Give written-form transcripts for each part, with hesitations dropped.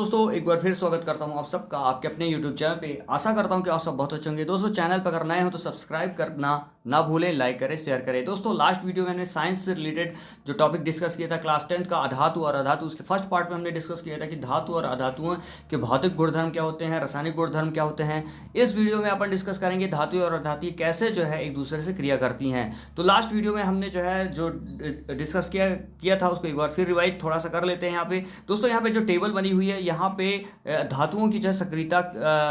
दोस्तों एक बार फिर स्वागत करता हूं आप सबका आपके अपने YouTube चैनल पे। आशा करता हूं कि आप सब बहुत अच्छे होंगे। दोस्तों चैनल पर अगर नए हो तो सब्सक्राइब करना ना भूलें, लाइक करें, शेयर करें। दोस्तों लास्ट वीडियो में हमने साइंस से रिलेटेड जो टॉपिक डिस्कस किया था क्लास 10 का अधातु और अधातु, उसके फर्स्ट पार्ट में हमने डिस्कस किया था कि धातु और अधातुओं के भौतिक गुणधर्म क्या होते हैं, रासायनिक गुणधर्म क्या होते हैं। इस वीडियो में अपन डिस्कस करेंगे धातु और अधातु कैसे जो है एक दूसरे से क्रिया करती हैं। तो लास्ट वीडियो में हमने जो डिस्कस किया था उसको एक बार फिर रिवाइज थोड़ा सा कर लेते हैं। यहाँ पे दोस्तों यहाँ पे जो टेबल बनी हुई है, यहाँ पे धातुओं की जो है सक्रियता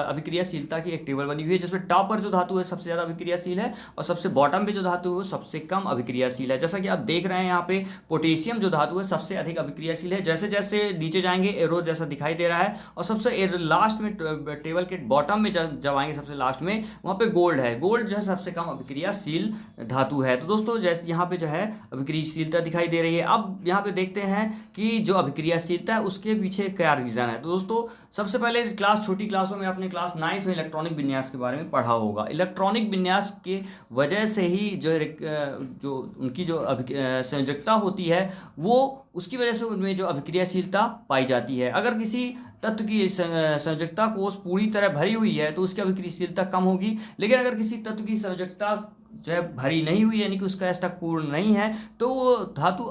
अभिक्रियाशीलता की एक टेबल बनी हुई है, जिसमें टॉप पर जो धातु है सबसे ज़्यादा अभिक्रियाशील है और सबसे बॉटम पे जो धातु है वो सबसे कम अभिक्रियाशील है। जैसा कि आप देख रहे हैं यहाँ पे पोटेशियम जो धातु है सबसे अधिक अभिक्रियाशील है। जैसे जैसे नीचे जाएंगे एरो जैसा दिखाई दे रहा है, और सबसे लास्ट में टेबल के बॉटम में जब आएंगे सबसे लास्ट में वहाँ पे गोल्ड है। गोल्ड जो है सबसे कम अभिक्रियाशील धातु है। तो दोस्तों जैसे यहाँ पे जो है अभिक्रियाशीलता दिखाई दे रही है। अब यहाँ पे देखते हैं कि जो अभिक्रियाशीलता है उसके पीछे क्या रीज़न है। तो दोस्तों सबसे पहले छोटी क्लासों में आपने क्लास 9th में इलेक्ट्रॉनिक विन्यास के बारे में पढ़ा होगा। इलेक्ट्रॉनिक विन्यास के वजह से ही जो उनकी जो संयोजकता होती है वो उसकी वजह से उनमें जो अभिक्रियाशीलता पाई जाती है। अगर किसी तत्व की संयोजकता कोष पूरी तरह भरी हुई है तो उसकी अभिक्रियाशीलता कम होगी, लेकिन अगर किसी तत्व की संयोजकता जो है भरी नहीं हुई यानी कि उसका एस्टक पूर्ण नहीं है तो वो धातु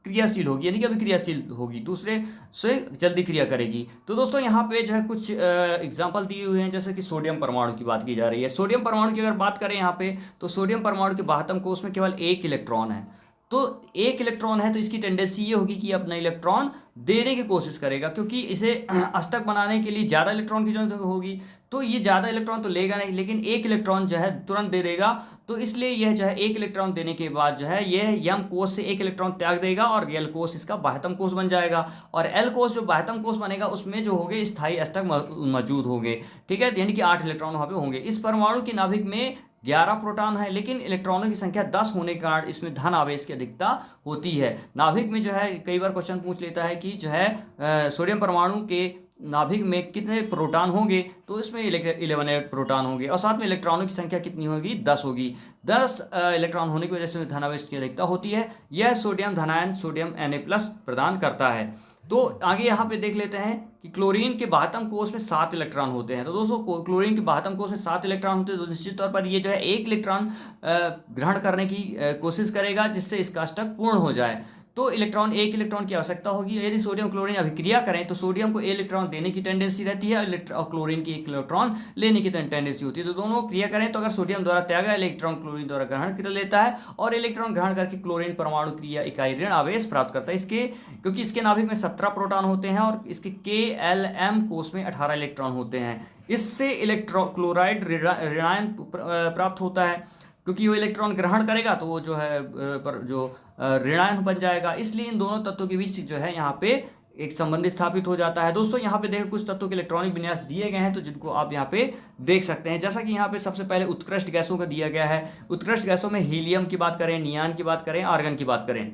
क्रियाशील होगी, यानी कि अभिक्रियाशील होगी, दूसरे से जल्दी क्रिया करेगी। तो दोस्तों यहाँ पे जो है कुछ एग्जांपल दिए हुए हैं, जैसे कि सोडियम परमाणु की बात की जा रही है। सोडियम परमाणु की अगर बात करें यहाँ पे, तो सोडियम परमाणु के बाह्यतम कोष में केवल एक इलेक्ट्रॉन है। तो एक इलेक्ट्रॉन है तो इसकी टेंडेंसी ये होगी कि अपना इलेक्ट्रॉन देने की कोशिश करेगा, क्योंकि इसे अष्टक बनाने के लिए ज़्यादा इलेक्ट्रॉन की जरूरत होगी। तो ये ज़्यादा इलेक्ट्रॉन तो लेगा नहीं, लेकिन एक इलेक्ट्रॉन जो है तुरंत दे देगा। तो इसलिए यह जो है एक इलेक्ट्रॉन देने के बाद जो है यह यम कोष से एक इलेक्ट्रॉन त्याग देगा और एल कोष इसका बाह्यतम कोष बन जाएगा। और एल कोष जो बाह्यतम कोष बनेगा उसमें जो होंगे स्थायी अष्टक मौजूद होंगे, ठीक है, यानी कि 8 इलेक्ट्रॉन वहाँ पे होंगे। इस परमाणु की नाभिक में 11 प्रोटॉन है, लेकिन इलेक्ट्रॉनों की संख्या 10 होने के कारण इसमें धन आवेश की अधिकता होती है। नाभिक में जो है कई बार क्वेश्चन पूछ लेता है कि जो है सोडियम परमाणु के नाभिक में कितने प्रोटॉन होंगे, तो इसमें 11 प्रोटॉन होंगे और साथ में इलेक्ट्रॉनों की संख्या कितनी होगी, 10 होगी। 10 इलेक्ट्रॉन होने की वजह से धनावेश की अधिकता होती है। यह सोडियम धनायन सोडियम Na+ प्रदान करता है। तो आगे यहाँ पे देख लेते हैं कि क्लोरीन के बाह्यतम कोष में 7 इलेक्ट्रॉन होते हैं। तो दोस्तों क्लोरीन के बाह्यतम कोष में 7 इलेक्ट्रॉन होते हैं, तो निश्चित तौर पर ये जो है एक इलेक्ट्रॉन ग्रहण करने की कोशिश करेगा जिससे इसका अष्टक पूर्ण हो जाए। तो एक इलेक्ट्रॉन की आवश्यकता होगी। यदि सोडियम क्लोरीन अभिक्रिया करें तो सोडियम को इलेक्ट्रॉन देने की टेंडेंसी रहती है और क्लोरीन की एक इलेक्ट्रॉन लेने की टेंडेंसी होती है। तो दोनों क्रिया करें तो अगर सोडियम द्वारा त्यागा इलेक्ट्रॉन क्लोरीन द्वारा ग्रहण कर लेता है और इलेक्ट्रॉन ग्रहण करके क्लोरीन परमाणु क्रिया इकाई ऋण आवेश प्राप्त करता है। क्योंकि इसके नाभिक में 17 प्रोटॉन होते हैं और इसके KLM कोष में 18 इलेक्ट्रॉन होते हैं। इससे क्लोराइड ऋणायन प्राप्त होता है, क्योंकि वो इलेक्ट्रॉन ग्रहण करेगा तो वो जो है ऋणायन बन जाएगा। इसलिए इन दोनों तत्वों के बीच जो है यहाँ पे एक संबंध स्थापित हो जाता है। दोस्तों यहाँ पे देखो कुछ तत्वों के इलेक्ट्रॉनिक विन्यास दिए गए हैं, तो जिनको आप यहाँ पे देख सकते हैं। जैसा कि यहाँ पे सबसे पहले उत्कृष्ट गैसों का दिया गया है। उत्कृष्ट गैसों में हीलियम की बात करें, नियान की बात करें, आर्गन की बात करें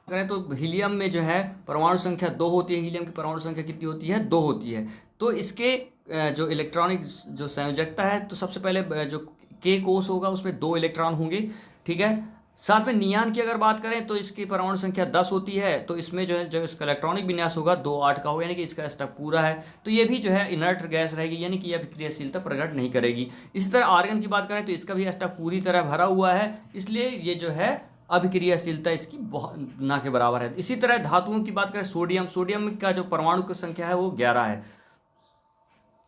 तो हीलियम में जो है परमाणु संख्या 2 होती है। हीलियम की परमाणु संख्या कितनी होती है, 2 होती है। तो इसके जो इलेक्ट्रॉनिक जो संयोजकता है, तो सबसे पहले जो K कोष होगा उसमें 2 इलेक्ट्रॉन होंगे, ठीक है। साथ में नियान की अगर बात करें तो इसकी परमाणु संख्या 10 होती है। तो इसमें जो है जो इसका इलेक्ट्रॉनिक विन्यास होगा 2 8 का होगा, यानी कि इसका अष्टक पूरा है। तो ये भी जो है इनर्ट गैस रहेगी, यानी कि यह क्रियाशीलता प्रकट नहीं करेगी। इसी तरह आर्गन की बात करें तो इसका भी अष्टक पूरी तरह भरा हुआ है, इसलिए ये जो है अभिक्रियाशीलता इसकी ना के बराबर है। इसी तरह धातुओं की बात करें, सोडियम का जो परमाणु की संख्या है वो 11 है।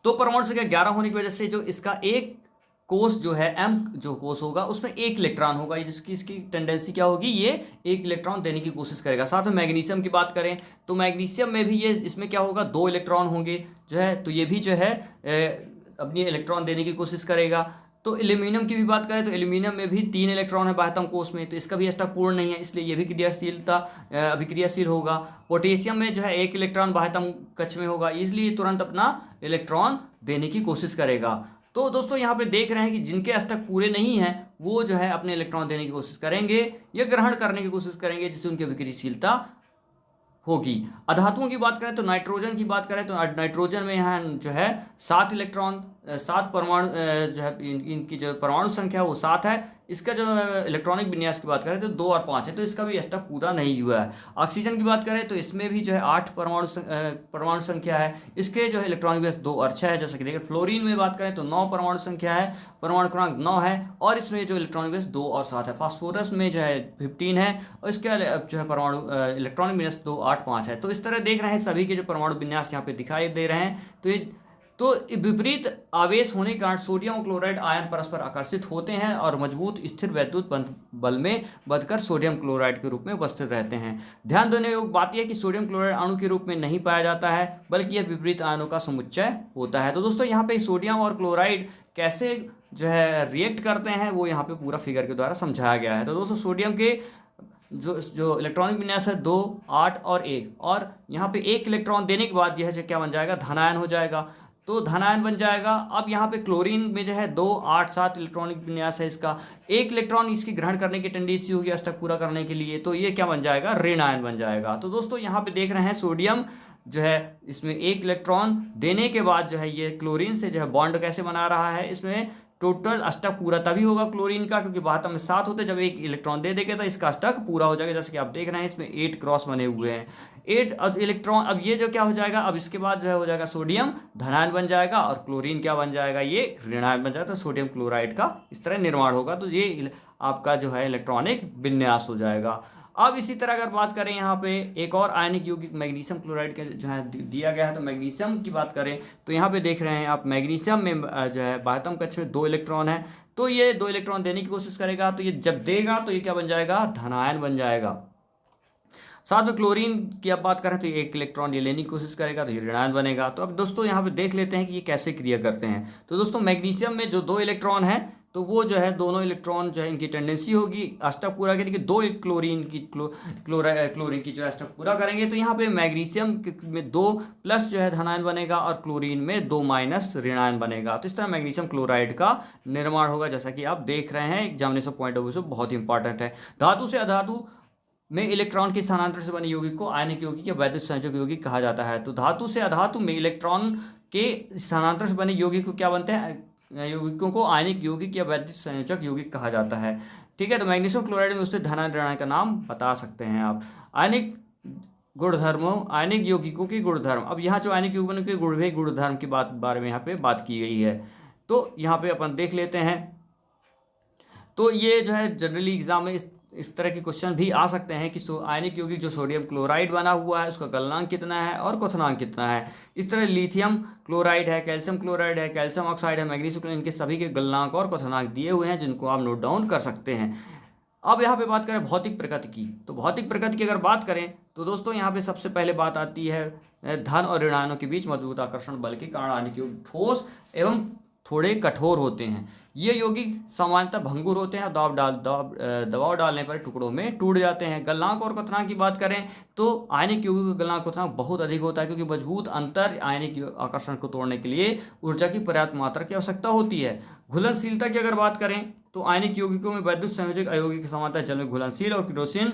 तो परमाणु संख्या 11 होने की वजह से जो इसका एक कोष जो है M जो कोष होगा उसमें 1 इलेक्ट्रॉन होगा, जिसकी इसकी टेंडेंसी क्या होगी, ये 1 इलेक्ट्रॉन देने की कोशिश करेगा। साथ में मैग्नीशियम की बात करें तो मैग्नीशियम में भी ये इसमें क्या होगा, 2 इलेक्ट्रॉन होंगे जो है, तो ये भी जो है अपनी इलेक्ट्रॉन देने की कोशिश करेगा। तो एल्यूमिनियम की भी बात करें तो एल्यूमिनियम में भी 3 इलेक्ट्रॉन है बाह्यतम कोष में, तो इसका भी अष्टक पूर्ण नहीं है, इसलिए ये भी अभिक्रियाशील होगा। पोटेशियम में जो है 1 इलेक्ट्रॉन बाह्यतम कक्ष में होगा, इसलिए तुरंत अपना इलेक्ट्रॉन देने की कोशिश करेगा। तो दोस्तों यहाँ पे देख रहे हैं कि जिनके अष्टक पूरे नहीं हैं वो जो है अपने इलेक्ट्रॉन देने की कोशिश करेंगे या ग्रहण करने की कोशिश करेंगे, जिससे उनकी अभिक्रियाशीलता होगी। अधातुओं की बात करें तो नाइट्रोजन की बात करें तो नाइट्रोजन में यहाँ जो है 7 इलेक्ट्रॉन 7 परमाणु जो है इनकी जो परमाणु संख्या है वो 7 है। इसका जो इलेक्ट्रॉनिक विन्यास की बात करें तो 2 और 5 है, तो इसका भी स्टफ पूरा नहीं हुआ है। ऑक्सीजन की बात करें तो इसमें भी जो है 8 परमाणु संख्या है। इसके जो है इलेक्ट्रॉनिक विन्यास 2 और 6 है। जैसे कि देखिए फ्लोरीन में बात करें तो 9 परमाणु संख्या है, परमाणु क्रमांक 9 है, और इसमें जो इलेक्ट्रॉनिक विन्यास 2 और 7 है। फास्फोरस में जो है 15 है, और इसका जो है परमाणु इलेक्ट्रॉनिक विन्यास 2, 8, 5 है। तो इस तरह देख रहे हैं सभी के जो परमाणु विन्यास यहाँ पे दिखाई दे रहे हैं। तो विपरीत आवेश होने के कारण सोडियम क्लोराइड आयन परस्पर आकर्षित होते हैं और मजबूत स्थिर वैद्युत बल में बंधकर सोडियम क्लोराइड के रूप में उपस्थित रहते हैं। ध्यान देने योग्य बात यह है कि सोडियम क्लोराइड अणु के रूप में नहीं पाया जाता है, बल्कि यह विपरीत आयनों का समुच्चय होता है। तो दोस्तों यहाँ पे सोडियम और क्लोराइड कैसे जो है रिएक्ट करते हैं वो यहाँ पे पूरा फिगर के द्वारा समझाया गया है। तो दोस्तों सोडियम के जो इलेक्ट्रॉनिक विन्यास है 2, 8 और 1, और यहाँ पे 1 इलेक्ट्रॉन देने के बाद यह जो क्या बन जाएगा, धनायन हो जाएगा। तो धनायन बन जाएगा। अब यहाँ पे क्लोरीन में जो है 2, 8, 7 इलेक्ट्रॉनिक विन्यास है इसका, 1 इलेक्ट्रॉन इसकी ग्रहण करने की टेंडेंसी होगी अष्टक पूरा करने के लिए, तो ये क्या बन जाएगा, ऋण आयन बन जाएगा। तो दोस्तों यहाँ पे देख रहे हैं सोडियम जो है इसमें 1 इलेक्ट्रॉन देने के बाद जो है ये क्लोरीन से जो है बॉन्ड कैसे बना रहा है, इसमें टोटल अष्टक पूरा तभी होगा क्लोरीन का, क्योंकि बात में 7 होते, जब 1 इलेक्ट्रॉन दे देंगे तो इसका अष्टक पूरा हो जाएगा। जैसे कि आप देख रहे हैं इसमें 8 क्रॉस बने हुए हैं, 8 अब इलेक्ट्रॉन। अब ये जो क्या हो जाएगा, अब इसके बाद जो है हो जाएगा सोडियम धनायन बन जाएगा, और क्लोरीन क्या बन जाएगा, ये ऋणायन बन जाएगा। तो सोडियम क्लोराइड का इस तरह निर्माण होगा। तो ये आपका जो है इलेक्ट्रॉनिक विन्यास हो जाएगा। अब इसी तरह अगर बात करें यहाँ पे एक और आयनिक यौगिक मैग्नीशियम क्लोराइड के जो है दिया गया है, तो मैग्नीशियम की बात करें तो यहाँ पे देख रहे हैं आप मैग्नीशियम में जो है बाह्यतम कक्ष में 2 इलेक्ट्रॉन है, तो ये 2 इलेक्ट्रॉन देने की कोशिश करेगा, तो ये जब देगा तो ये क्या बन जाएगा, धनायन बन जाएगा। साथ में क्लोरीन की अब बात करें तो ये 1 इलेक्ट्रॉन ये लेने की कोशिश करेगा, तो ये ऋणायन बनेगा। तो अब दोस्तों यहाँ पे देख लेते हैं कि ये कैसे क्रिया करते हैं। तो दोस्तों मैग्नीशियम में जो 2 इलेक्ट्रॉन है, तो वो जो है दोनों इलेक्ट्रॉन जो है इनकी टेंडेंसी होगी अष्टक पूरा करने की, 2 क्लोरीन की क्लोरीन की जो है अष्टक पूरा करेंगे। तो यहाँ पे मैग्नीशियम में 2 प्लस जो है धनायन बनेगा, और क्लोरीन में 2 माइनस ऋणायन बनेगा। तो इस तरह मैग्नीशियम क्लोराइड का निर्माण होगा, जैसा कि आप देख रहे हैं। एग्जामिनेशन पॉइंट ऑफ व्यू से बहुत इंपॉर्टेंट है। धातु से अधातु में इलेक्ट्रॉन के स्थानांतर से बने यौगिक को आयनिक यौगिक या वैद्युत संयोजक यौगिक कहा जाता है। तो धातु से अधातु में इलेक्ट्रॉन के स्थानांतर से बने यौगिक को क्या बनते हैं, यौगिकों को आयनिक यौगिक या वैद्युत संयोजक यौगिक कहा जाता है। ठीक है, तो मैग्नीशियम क्लोराइड में उससे धनायन ऋणायन का नाम बता सकते हैं आप। आयनिक गुणधर्मों, आयनिक यौगिकों के गुणधर्म। अब यहाँ जो आयनिक यौगिकों के गुणधर्म की बारे में यहाँ पे बात की गई है, तो यहाँ पे अपन देख लेते हैं। तो ये जो है जनरली एग्जाम में इस तरह के क्वेश्चन भी आ सकते हैं कि आयनिक यौगिक जो सोडियम क्लोराइड बना हुआ है उसका गलनांक कितना है और क्वथनांक कितना है। इस तरह लिथियम क्लोराइड है, कैल्शियम क्लोराइड है, कैल्शियम ऑक्साइड है, मैग्नीशियम क्लोराइड, इनके सभी के गलनांक और क्वथनांक दिए हुए हैं, जिनको आप नोट डाउन कर सकते हैं। अब यहाँ पे बात करें भौतिक प्रकृति की, तो भौतिक प्रकृति की अगर बात करें तो दोस्तों यहाँ पे सबसे पहले बात आती है धन और ऋणायनों के बीच मजबूत आकर्षण बल के कारण आयनिक यौगिक ठोस एवं थोड़े कठोर होते हैं। ये यौगिक सामान्यतः भंगुर होते हैं, दबाव डालने पर टुकड़ों में टूट जाते हैं। गलनांक और क्वथनांक की बात करें तो आयनिक यौगिक का गलनांक क्वथनांक बहुत अधिक होता है, क्योंकि मजबूत अंतर आयनिक आकर्षण को तोड़ने के लिए ऊर्जा की पर्याप्त मात्रा की आवश्यकता होती है। घुलनशीलता की अगर बात करें तो आयनिक यौगिकों में वैद्युत संयोजक अयौगिक सामान्यतः जल में घुलनशील और केरोसिन,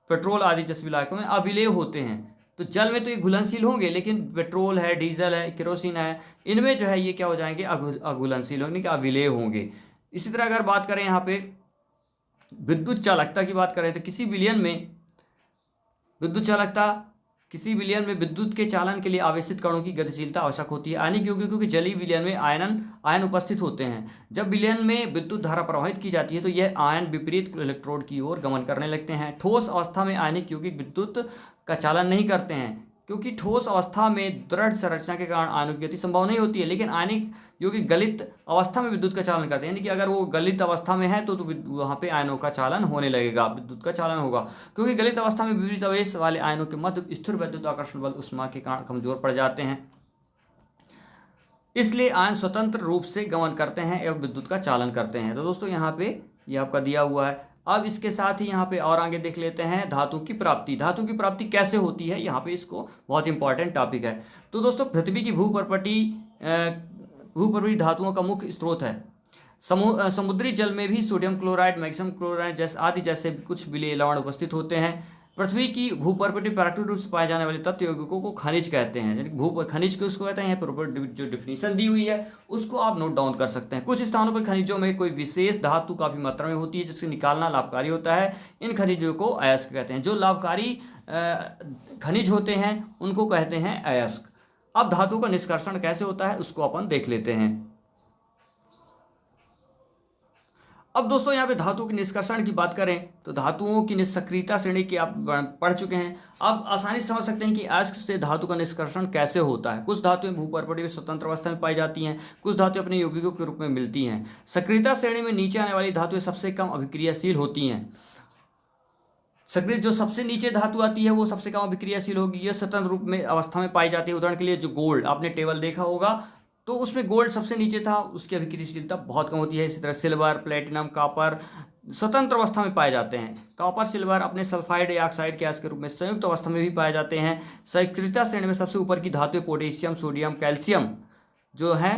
पेट्रोल आदि जैसे विलायकों में अविलेय होते हैं। तो जल में तो ये घुलनशील होंगे, लेकिन पेट्रोल है, डीजल है, केरोसिन है, इनमें जो है ये क्या हो जाएंगे, अघुलनशील होंगे, कि अविलेय होंगे। इसी तरह अगर बात करें यहाँ पे विद्युत चालकता की बात करें तो किसी विलयन में विद्युत के चालन के लिए आवेशित कणों की गतिशीलता आवश्यक होती है। आयनिक यौगिकों के जलीय विलयन में आयन उपस्थित होते हैं। जब विलयन में विद्युत धारा प्रवाहित की जाती है तो यह आयन विपरीत इलेक्ट्रोड की ओर गमन करने लगते हैं। ठोस अवस्था में आयनिक यौगिक विद्युत का चालन नहीं करते हैं, क्योंकि ठोस अवस्था में दृढ़ संरचना के कारण आयनों की गति संभव नहीं होती है। लेकिन आयनिक यौगिक गलित अवस्था में विद्युत का चालन करते हैं, यानी कि अगर वो गलित अवस्था में है तो वहाँ पे आयनों का चालन होने लगेगा, विद्युत का चालन होगा। क्योंकि गलित अवस्था में विपरीत आवेश वाले आयनों के मध्य स्थिर वैद्युत आकर्षण बल उष्मा के कारण कमजोर पड़ जाते हैं, इसलिए आयन स्वतंत्र रूप से गमन करते हैं एवं विद्युत का चालन करते हैं। तो दोस्तों यहाँ पे ये आपका दिया हुआ है। अब इसके साथ ही यहाँ पे और आगे देख लेते हैं धातु की प्राप्ति। धातु की प्राप्ति कैसे होती है, यहाँ पे इसको बहुत इंपॉर्टेंट टॉपिक है। तो दोस्तों पृथ्वी की भूपर्वतीय धातुओं का मुख्य स्रोत है। समुद्री जल में भी सोडियम क्लोराइड, मैग्नीशियम क्लोराइड जैसे कुछ विलेय लवण उपस्थित होते हैं। पृथ्वी की भूपर पर प्राकृतिक रूप से पाए जाने वाले तत्व यौगिकों को खनिज कहते हैं। यानी भू खनिज को उसको कहते हैं, यहाँ पर जो डिफिनीशन दी हुई है उसको आप नोट डाउन कर सकते हैं। कुछ स्थानों पर खनिजों में कोई विशेष धातु काफी मात्रा में होती है जिससे निकालना लाभकारी होता है। इन खनिजों को अयस्क कहते हैं। जो लाभकारी खनिज होते हैं उनको कहते हैं अयस्क। अब धातु का निष्कर्षण कैसे होता है उसको अपन देख लेते हैं। अब दोस्तों यहाँ पे धातु के निष्कर्षण की बात करें तो धातुओं की निष्क्रियता श्रेणी की आप पढ़ चुके हैं। अब आसानी से समझ सकते हैं कि अयस्क से धातु का निष्कर्षण कैसे होता है। कुछ धातुएं भूपर्पटी में स्वतंत्र अवस्था में पाई जाती हैं, कुछ धातुएं अपने यौगिकों के रूप में मिलती हैं। सक्रियता श्रेणी में नीचे आने वाली धातुएं सबसे कम अभिक्रियाशील होती हैं। सक्रिय जो सबसे नीचे धातु आती है वो सबसे कम अभिक्रियाशील होगी, यह स्वतंत्र रूप में अवस्था में पाई जाती है। उदाहरण के लिए जो गोल्ड, आपने टेबल देखा होगा तो उसमें गोल्ड सबसे नीचे था, उसकी अभिक्रियाशीलता बहुत कम होती है। इसी तरह सिल्वर, प्लेटिनम, कॉपर स्वतंत्र अवस्था में पाए जाते हैं। कॉपर, सिल्वर अपने सल्फाइड या ऑक्साइड गैस के रूप में संयुक्त अवस्था में भी पाए जाते हैं। सक्रियता श्रेणी में सबसे ऊपर की धातुएं पोटेशियम, सोडियम, कैल्शियम जो है,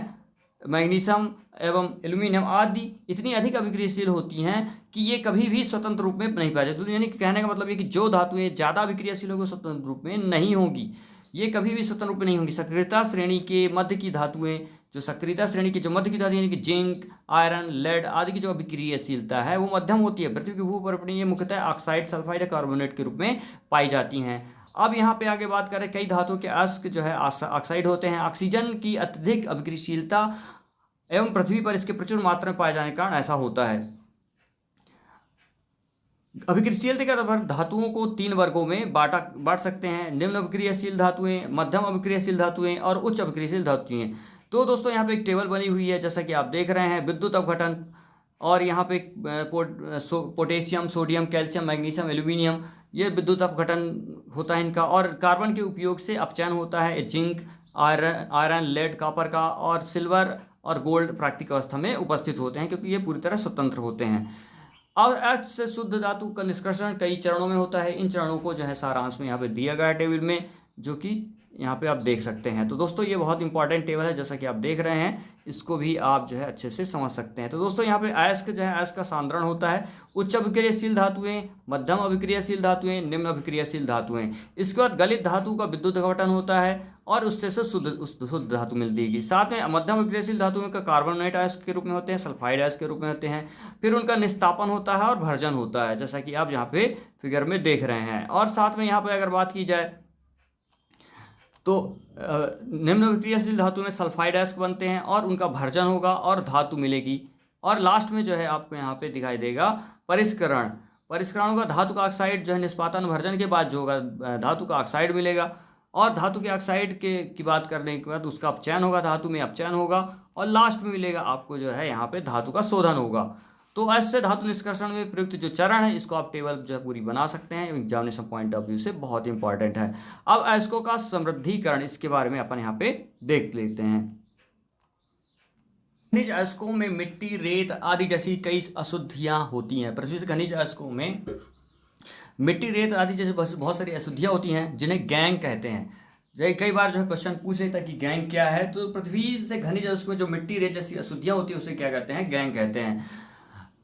मैग्नीशियम एवं एल्यूमिनियम आदि इतनी अधिक अभिक्रियाशील होती हैं कि ये कभी भी स्वतंत्र रूप में नहीं पाई जाती। यानी कि कहने का मतलब ये कि जो धातुएं ज़्यादा अभिक्रियाशील होगी स्वतंत्र रूप में नहीं होगी, ये कभी भी स्वतंत्र रूप में नहीं होंगी। सक्रियता श्रेणी के मध्य की धातुएं, जो सक्रियता श्रेणी की जो मध्य की धातु यानी कि जिंक, आयरन, लेड आदि की जो अभिक्रियाशीलता है वो मध्यम होती है। पृथ्वी की भूपर्पटी ये मुख्यतः ऑक्साइड, सल्फाइड या कार्बोनेट के रूप में पाई जाती हैं। अब यहाँ पे आगे बात करें, कई धातुओं के अयस्क जो है ऑक्साइड होते हैं। ऑक्सीजन की अत्यधिक अभिक्रियाशीलता एवं पृथ्वी पर इसके प्रचुर मात्रा में पाए जाने के कारण ऐसा होता है। अभिक्रियाशीलता के आधार पर धातुओं को 3 वर्गों में बांट सकते हैं। निम्न अभिक्रियाशील धातुएं, मध्यम अभिक्रियाशील धातुएं और उच्च अभिक्रियाशील धातुएं। तो दोस्तों यहाँ पे एक टेबल बनी हुई है जैसा कि आप देख रहे हैं, विद्युत अपघटन, और यहाँ पे potassium, sodium, calcium, magnesium, aluminium, ये विद्युत अपघटन होता है इनका। और कार्बन के उपयोग से अपचयन होता है जिंक, आयरन, लेड, कॉपर का, और सिल्वर और गोल्ड प्राकृतिक अवस्था में उपस्थित होते हैं क्योंकि ये पूरी तरह स्वतंत्र होते हैं। और अयस्क से शुद्ध धातु का निष्कर्षण कई चरणों में होता है। इन चरणों को जो है सारांश में यहाँ पे दिया गया है टेबल में, जो कि यहाँ पे आप देख सकते हैं। तो दोस्तों ये बहुत इंपॉर्टेंट टेबल है, जैसा कि आप देख रहे हैं, इसको भी आप जो है अच्छे से समझ सकते हैं। तो दोस्तों यहाँ पे अयस्क जो है, अयस्क का सांद्रण होता है उच्च अभिक्रियाशील धातुएं, मध्यम अभिक्रियाशील धातुएं, निम्न अभिक्रियाशील धातुएं। इसके बाद गलित धातु का विद्युत अपघटन होता है और उससे शुद्ध धातु मिलती है। साथ में मध्यम अभिक्रियाशील धातुओं का कार्बोनेट अयस्क के रूप में होते हैं, सल्फाइड अयस्क के रूप में होते हैं। फिर उनका निस्तापन होता है और भर्जन होता है, जैसा कि आप यहाँ पे फिगर में देख रहे हैं। और साथ में यहाँ पे अगर बात की जाए तो निम्न अभिक्रियाशील धातु में सल्फाइड अयस्क बनते हैं और उनका भर्जन होगा और धातु मिलेगी। और लास्ट में जो है आपको यहाँ पे दिखाई देगा परिष्करण। परिष्करण होगा, धातु का ऑक्साइड जो है निष्पादन भर्जन के बाद जो होगा धातु का ऑक्साइड मिलेगा। और धातु के ऑक्साइड की बात करने के बाद उसका अपचयन होगा, धातु में अपचयन होगा, और लास्ट में मिलेगा आपको जो है यहाँ पे धातु का शोधन होगा। तो ऐसे धातु निष्कर्षण में प्रयुक्त जो चरण है इसको आप टेबल जो है पूरी बना सकते हैं, एग्जामिनेशन पॉइंट ऑफ व्यू से बहुत इंपॉर्टेंट है। अब अयस्कों का समृद्धिकरण, इसके बारे में अपन यहाँ पे देख लेते हैं। खनिज अयस्कों में मिट्टी, रेत आदि जैसी कई अशुद्धियां होती हैं। पृथ्वी से खनिज अयस्कों में मिट्टी, रेत आदि जैसे बहुत सारी अशुद्धियां होती हैं जिन्हें गैंग कहते हैं। कई बार जो है क्वेश्चन पूछ लेता है कि गैंग क्या है, तो पृथ्वी से खनिज अयस्कों में जो मिट्टी, रेत जैसी अशुद्धियां होती है उसे क्या कहते हैं, गैंग कहते हैं।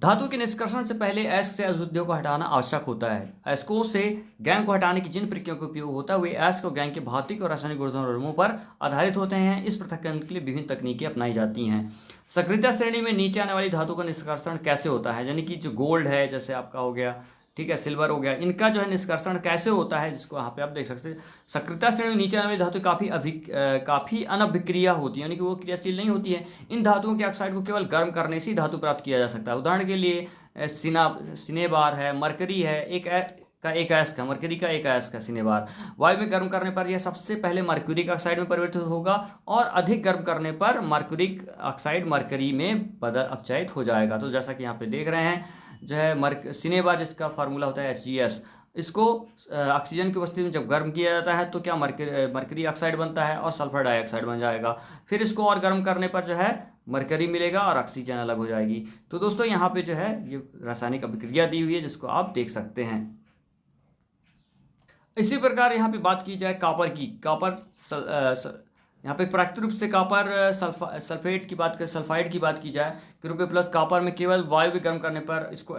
धातु के निष्कर्षण से पहले अयस्क से अशुद्धियों को हटाना आवश्यक होता है। अयस्कों से गैंग को हटाने की जिन प्रक्रियाओं का उपयोग होता है वे अयस्क और गैंग के भौतिक और रासायनिक गुणधर्मों पर आधारित होते हैं। इस पृथक्करण के लिए विभिन्न तकनीकें अपनाई जाती हैं। सक्रियता श्रेणी में नीचे आने वाली धातु का निष्कर्षण कैसे होता है, यानी कि जो गोल्ड है, जैसे आपका हो गया, ठीक है, सिल्वर हो गया, इनका जो है निष्कर्षण कैसे होता है, जिसको यहाँ पे आप देख सकते हैं। सक्रियता श्रेणी में नीचे आने वाली धातु काफ़ी अनभिक्रिया होती है, यानी कि वो क्रियाशील नहीं होती है। इन धातुओं के ऑक्साइड को केवल गर्म करने से ही धातु प्राप्त किया जा सकता है। उदाहरण के लिए सिनेबार है, मरकरी है, एक अयस्क है, मरकरी का एक अयस्क है सिनेबार। वायु में गर्म करने पर यह सबसे पहले मर्क्यूरिक ऑक्साइड में परिवर्तित होगा और अधिक गर्म करने पर मर्क्यूरिक ऑक्साइड मरकरी में अपचयित हो जाएगा। तो जैसा कि यहाँ पे देख रहे हैं जो है सिनेबार, जिसका फार्मूला होता है HCS, इसको ऑक्सीजन की उपस्थिति में जब गर्म किया जाता है तो क्या मरकरी ऑक्साइड बनता है और सल्फर डाइऑक्साइड बन जाएगा। फिर इसको और गर्म करने पर जो है मरकरी मिलेगा और ऑक्सीजन अलग हो जाएगी। तो दोस्तों यहाँ पे जो है ये रासायनिक अभिक्रिया दी हुई है जिसको आप देख सकते हैं। इसी प्रकार यहाँ पे बात की जाए कॉपर की, यहाँ पे प्राकृतिक रूप से कॉपर सल्फाइड की बात की जाए कि रूप में उपलब्ध कॉपर में केवल वायु भी गर्म करने पर इसको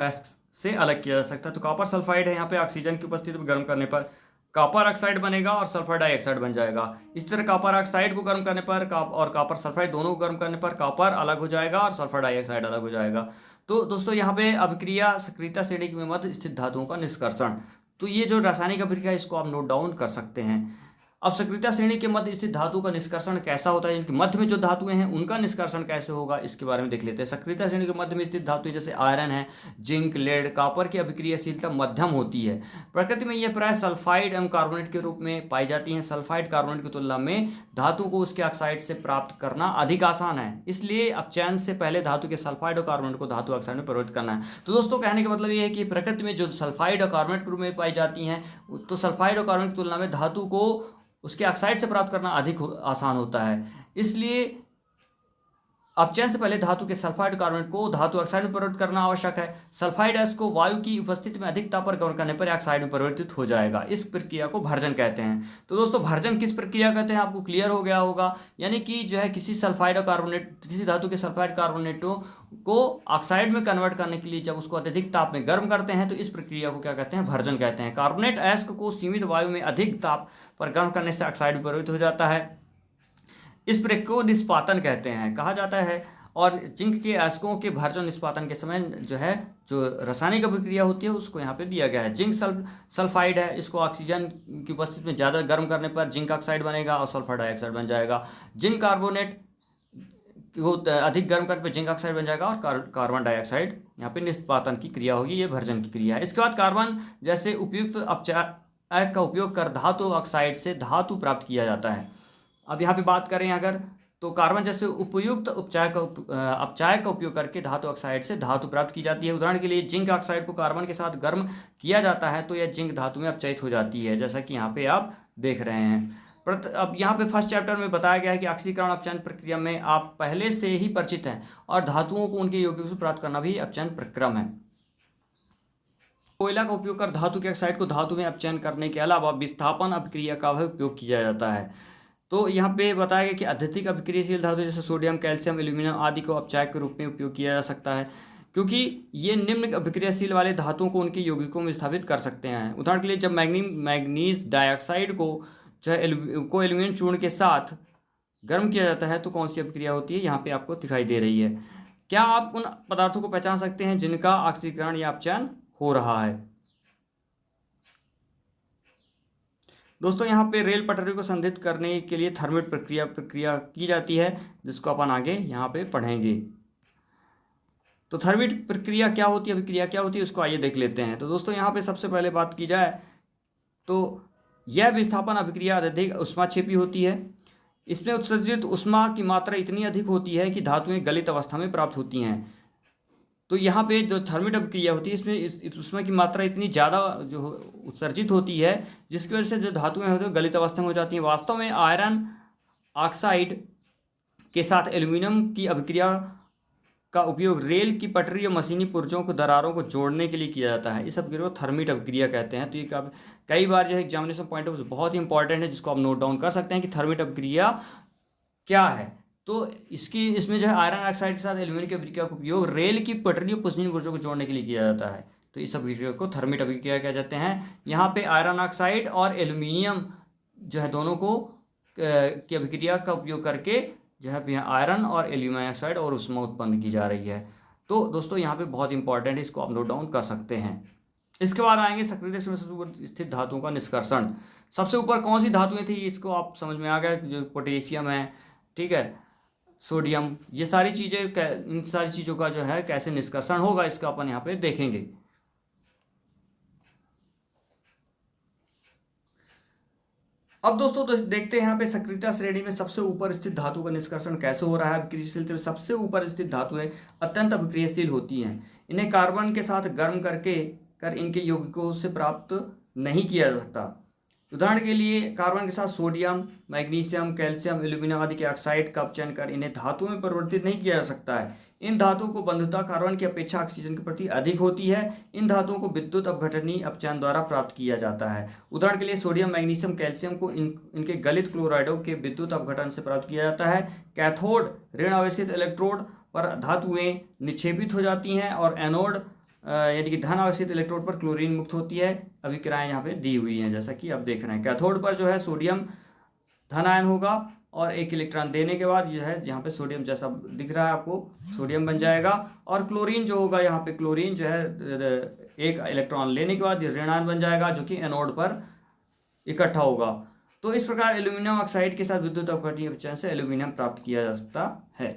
से अलग किया जा सकता है। तो कॉपर सल्फाइड है, यहाँ पे ऑक्सीजन की उपस्थिति में गर्म करने पर कॉपर ऑक्साइड बनेगा और सल्फर डाइऑक्साइड बन जाएगा। इस तरह कॉपर ऑक्साइड को गर्म करने पर और कॉपर सल्फाइड दोनों को गर्म करने पर कॉपर अलग हो जाएगा और सल्फर डाइऑक्साइड अलग हो जाएगा। तो दोस्तों यहाँ पे अभिक्रिया सक्रियता श्रेणी में मध्य स्थित धातुओं का निष्कर्षण। तो ये जो रासायनिक अभिक्रिया है इसको आप नोट डाउन कर सकते हैं। अब सक्रियता श्रेणी के मध्य स्थित धातु का निष्कर्षण कैसा होता है, इनके मध्य में जो धातुएं हैं उनका निष्कर्षण कैसे होगा इसके बारे में देख लेते हैं। सक्रियता श्रेणी के मध्य में स्थित धातु जैसे आयरन है, जिंक, लेड, कॉपर की अभिक्रियाशीलता मध्यम होती है। प्रकृति में यह प्राय सल्फाइड एवं कार्बोनेट के रूप में पाई जाती हैं। सल्फाइड कार्बोनेट की तुलना में धातु को उसके ऑक्साइड से प्राप्त करना अधिक आसान है, इसलिए अपचयन से पहले धातु के सल्फाइड और कार्बोनेट को धातु ऑक्साइड में परिवर्तित करना है। तो दोस्तों कहने का मतलब ये है कि प्रकृति में जो सल्फाइड और कार्बोनेट के रूप में पाई जाती हैं, तो सल्फाइड और कार्बोनेट की तुलना में धातु को उसके ऑक्साइड से प्राप्त करना अधिक आसान होता है, इसलिए अपचयन से पहले धातु के सल्फाइड कार्बोनेट को धातु ऑक्साइड में परिवर्तित करना आवश्यक है। सल्फाइड एस को वायु की उपस्थिति में अधिक ताप पर गर्म करने पर ऑक्साइड में परिवर्तित हो जाएगा। इस प्रक्रिया को भर्जन कहते हैं। तो दोस्तों भर्जन किस प्रक्रिया कहते हैं आपको क्लियर हो गया होगा। यानी कि जो है किसी सल्फाइड और कार्बोनेट, किसी धातु के सल्फाइड कार्बोनेटों को ऑक्साइड में कन्वर्ट करने के लिए जब उसको अत्यधिक ताप में गर्म करते हैं तो इस प्रक्रिया को क्या कहते हैं, भर्जन कहते हैं। कार्बोनेट एस्क को सीमित वायु में अधिक ताप पर गर्म करने से ऑक्साइड में परिवर्तित हो जाता है। इस प्रक्रिया को निष्पादन कहते हैं, कहा जाता है। और जिंक के एस्कों के भर्जन निष्पादन के समय जो रासायनिक अभिक्रिया होती है उसको यहाँ पे दिया गया है। जिंक सल्फाइड है, इसको ऑक्सीजन की उपस्थिति में ज़्यादा गर्म करने पर जिंक ऑक्साइड बनेगा और सल्फर डाइऑक्साइड बन जाएगा। जिंक कार्बोनेट को अधिक गर्म करने पर जिंक ऑक्साइड बन जाएगा और कार्बन डाइऑक्साइड यहाँ पे निष्पादन की क्रिया होगी, ये भर्जन की क्रिया है। इसके बाद कार्बन जैसे उपयुक्त अपचायक का उपयोग कर धातु ऑक्साइड से धातु प्राप्त किया जाता है। अब यहाँ पे बात करें अगर, तो कार्बन जैसे उपयुक्त अपचायक का उपयोग करके धातु ऑक्साइड से धातु प्राप्त की जाती है। उदाहरण के लिए जिंक ऑक्साइड को कार्बन के साथ गर्म किया जाता है तो यह जिंक धातु में अपचयित हो जाती है, जैसा कि यहाँ पे आप देख रहे हैं। अब यहाँ पे फर्स्ट चैप्टर में बताया गया है कि ऑक्सीकरण अपचयन प्रक्रिया में आप पहले से ही परिचित हैं और धातुओं को उनके यौगिकों से प्राप्त करना भी अपचयन प्रक्रम है। कोयला का उपयोग कर धातु के ऑक्साइड को धातु में अपचयन करने के अलावा विस्थापन अभिक्रिया का भी उपयोग किया जाता है। तो यहाँ पे बताया गया कि अत्यधिक अभिक्रियाशील धातु जैसे सोडियम, कैल्शियम, एल्यूमिनियम आदि को अपचायक के रूप में उपयोग किया जा सकता है, क्योंकि ये निम्न अभिक्रियाशील वाले धातुओं को उनके यौगिकों में स्थापित कर सकते हैं। उदाहरण के लिए जब मैग्नीज डाइऑक्साइड को जो है एल्यूमिनियम चूर्ण के साथ गर्म किया जाता है तो कौन सी अभिक्रिया होती है, यहाँ पे आपको दिखाई दे रही है। क्या आप उन पदार्थों को पहचान सकते हैं जिनका ऑक्सीकरण या अपचयन हो रहा है? दोस्तों यहाँ पे रेल पटरी को संदिग्ध करने के लिए थर्मेट प्रक्रिया की जाती है, जिसको अपन आगे यहाँ पे पढ़ेंगे। तो थर्मेट प्रक्रिया क्या होती है, अभिक्रिया क्या होती है, उसको आइए देख लेते हैं। तो दोस्तों यहाँ पे सबसे पहले बात की जाए तो यह विस्थापन अभिक्रिया अत्यधिक ऊष्माक्षेपी होती है। इसमें उत्सर्जित ऊष्मा की मात्रा इतनी अधिक होती है कि धातुएं गलित अवस्था में प्राप्त होती हैं। तो यहाँ पे जो थर्मेट अभिक्रिया होती है इसमें इस ऊष्मा की मात्रा इतनी ज़्यादा जो उत्सर्जित होती है जिसकी वजह से जो धातुएं होती हैं गलित अवस्था में हो जाती हैं। वास्तव में आयरन ऑक्साइड के साथ एल्यूमिनियम की अभिक्रिया का उपयोग रेल की पटरी और मशीनी पुर्जों को दरारों को जोड़ने के लिए किया जाता है। इस अभिक्रिया को थर्मेट अभिक्रिया कहते हैं। तो ये कई बार जो है एग्जामिनेशन पॉइंट ऑफ बहुत ही इंपॉर्टेंट है, जिसको आप नोट डाउन कर सकते हैं कि थर्मेट अभिक्रिया क्या है। तो इसमें जो है आयरन ऑक्साइड के साथ एल्यूमिनियम की अभिक्रिया का उपयोग रेल की पटरी और मशीनी पुर्जों को जोड़ने के लिए किया जाता है। तो इस अभिक्रिया को थर्मेट अभिक्रिया कह जाते हैं। यहाँ पे आयरन ऑक्साइड और एल्यूमिनियम जो है दोनों को की अभिक्रिया का उपयोग करके जो है यहाँ आयरन और एल्यूमिनियम ऑक्साइड और ऊष्मा उत्पन्न की जा रही है। तो दोस्तों यहाँ पे बहुत इंपॉर्टेंट है, इसको आप नोट डाउन कर सकते हैं। इसके बाद आएंगे सक्रिय से सबसे ऊपर स्थित धातुओं का निष्कर्षण। सबसे ऊपर कौन सी धातुएं थी इसको आप समझ में आ गया, जो पोटेशियम है, ठीक है, सोडियम, ये सारी चीज़ें, इन सारी चीज़ों का जो है कैसे निष्कर्षण होगा इसका अपन यहाँ पे देखेंगे। अब दोस्तों तो देखते हैं यहाँ पे सक्रियता श्रेणी में सबसे ऊपर स्थित धातु का निष्कर्षण कैसे हो रहा है। अभिक्रियाशीलता में सबसे ऊपर स्थित धातुएं अत्यंत अभिक्रियाशील होती हैं। इन्हें कार्बन के साथ गर्म कर इनके यौगिकों से प्राप्त नहीं किया जा सकता। उदाहरण के लिए कार्बन के साथ सोडियम, मैग्नीशियम, कैल्शियम, एल्यूमिनियम आदि के ऑक्साइड का अपचयन कर इन्हें धातुओं में परिवर्तित नहीं किया जा सकता है। इन धातुओं को बंधुता कार्बन की अपेक्षा ऑक्सीजन के प्रति अधिक होती है। इन धातुओं को विद्युत अपघटनीय अपचयन द्वारा प्राप्त किया जाता है। उदाहरण के लिए सोडियम, मैग्नीशियम, कैल्शियम को इनके गलित क्लोराइडों के विद्युत अपघटन से प्राप्त किया जाता है। कैथोड ऋण आवेशित इलेक्ट्रोड पर धातुएं निक्षेपित हो जाती हैं और एनोड यानी कि धन आवेशित इलेक्ट्रोड पर क्लोरीन मुक्त होती है। अभिक्रियाएं यहाँ पे दी हुई हैं जैसा कि आप देख रहे हैं। कैथोड पर जो है सोडियम धन आयन होगा और एक इलेक्ट्रॉन देने के बाद जो है यहाँ पे सोडियम जैसा दिख रहा है आपको, सोडियम बन जाएगा। और क्लोरीन जो होगा यहाँ पे, क्लोरीन जो है एक इलेक्ट्रॉन लेने के बाद ये ऋण आयन बन जाएगा जो कि एनोड पर इकट्ठा होगा। तो इस प्रकार एल्यूमिनियम ऑक्साइड के साथ विद्युत अपघटनीय विचलन से एल्यूमिनियम प्राप्त किया जा सकता है।